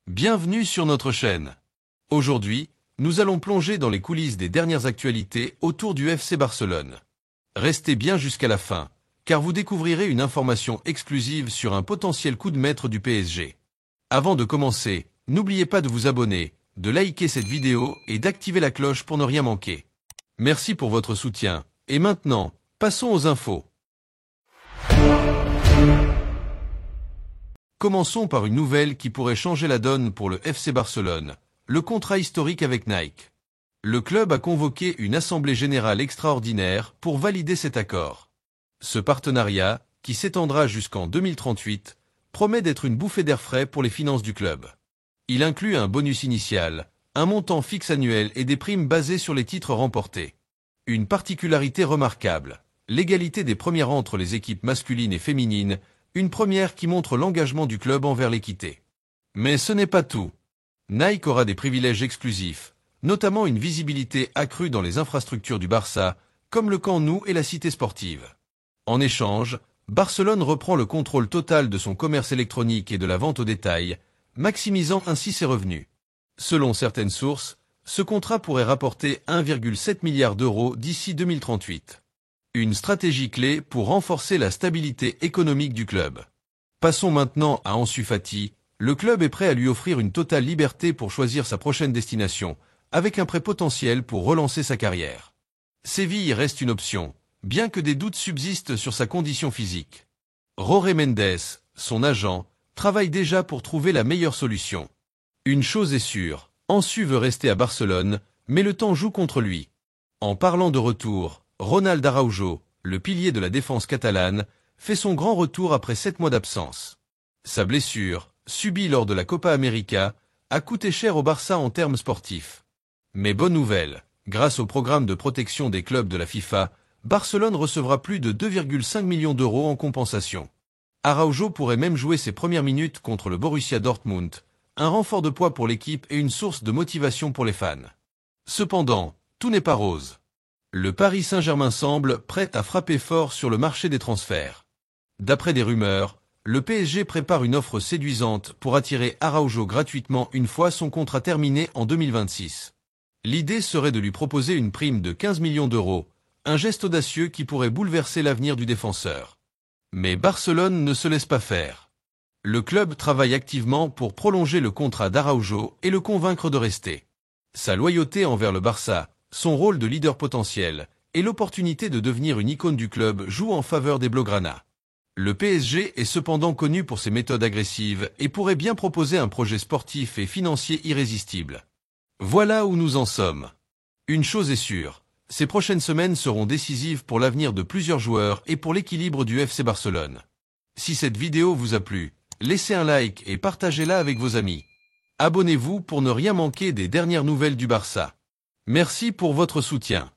Bienvenue sur notre chaîne. Aujourd'hui, nous allons plonger dans les coulisses des dernières actualités autour du FC Barcelone. Restez bien jusqu'à la fin, car vous découvrirez une information exclusive sur un potentiel coup de maître du PSG. Avant de commencer, n'oubliez pas de vous abonner, de liker cette vidéo et d'activer la cloche pour ne rien manquer. Merci pour votre soutien, et maintenant, passons aux infos. Commençons par une nouvelle qui pourrait changer la donne pour le FC Barcelone, le contrat historique avec Nike. Le club a convoqué une assemblée générale extraordinaire pour valider cet accord. Ce partenariat, qui s'étendra jusqu'en 2038, promet d'être une bouffée d'air frais pour les finances du club. Il inclut un bonus initial, un montant fixe annuel et des primes basées sur les titres remportés. Une particularité remarquable, l'égalité des premières entre les équipes masculines et féminines, une première qui montre l'engagement du club envers l'équité. Mais ce n'est pas tout. Nike aura des privilèges exclusifs, notamment une visibilité accrue dans les infrastructures du Barça, comme le Camp Nou et la cité sportive. En échange, Barcelone reprend le contrôle total de son commerce électronique et de la vente au détail, maximisant ainsi ses revenus. Selon certaines sources, ce contrat pourrait rapporter 1,7 milliard d'euros d'ici 2038. Une stratégie clé pour renforcer la stabilité économique du club. Passons maintenant à Ansu Fati. Le club est prêt à lui offrir une totale liberté pour choisir sa prochaine destination, avec un prêt potentiel pour relancer sa carrière. Séville reste une option, bien que des doutes subsistent sur sa condition physique. Jorge Mendes, son agent, travaille déjà pour trouver la meilleure solution. Une chose est sûre, Ansu veut rester à Barcelone, mais le temps joue contre lui. En parlant de retour, Ronald Araujo, le pilier de la défense catalane, fait son grand retour après 7 mois d'absence. Sa blessure, subie lors de la Copa América, a coûté cher au Barça en termes sportifs. Mais bonne nouvelle, grâce au programme de protection des clubs de la FIFA, Barcelone recevra plus de 2,5 millions d'euros en compensation. Araujo pourrait même jouer ses premières minutes contre le Borussia Dortmund, un renfort de poids pour l'équipe et une source de motivation pour les fans. Cependant, tout n'est pas rose. Le Paris Saint-Germain semble prêt à frapper fort sur le marché des transferts. D'après des rumeurs, le PSG prépare une offre séduisante pour attirer Araujo gratuitement une fois son contrat terminé en 2026. L'idée serait de lui proposer une prime de 15 millions d'euros, un geste audacieux qui pourrait bouleverser l'avenir du défenseur. Mais Barcelone ne se laisse pas faire. Le club travaille activement pour prolonger le contrat d'Araujo et le convaincre de rester. Sa loyauté envers le Barça, son rôle de leader potentiel et l'opportunité de devenir une icône du club jouent en faveur des Blaugrana. Le PSG est cependant connu pour ses méthodes agressives et pourrait bien proposer un projet sportif et financier irrésistible. Voilà où nous en sommes. Une chose est sûre, ces prochaines semaines seront décisives pour l'avenir de plusieurs joueurs et pour l'équilibre du FC Barcelone. Si cette vidéo vous a plu, laissez un like et partagez-la avec vos amis. Abonnez-vous pour ne rien manquer des dernières nouvelles du Barça. Merci pour votre soutien.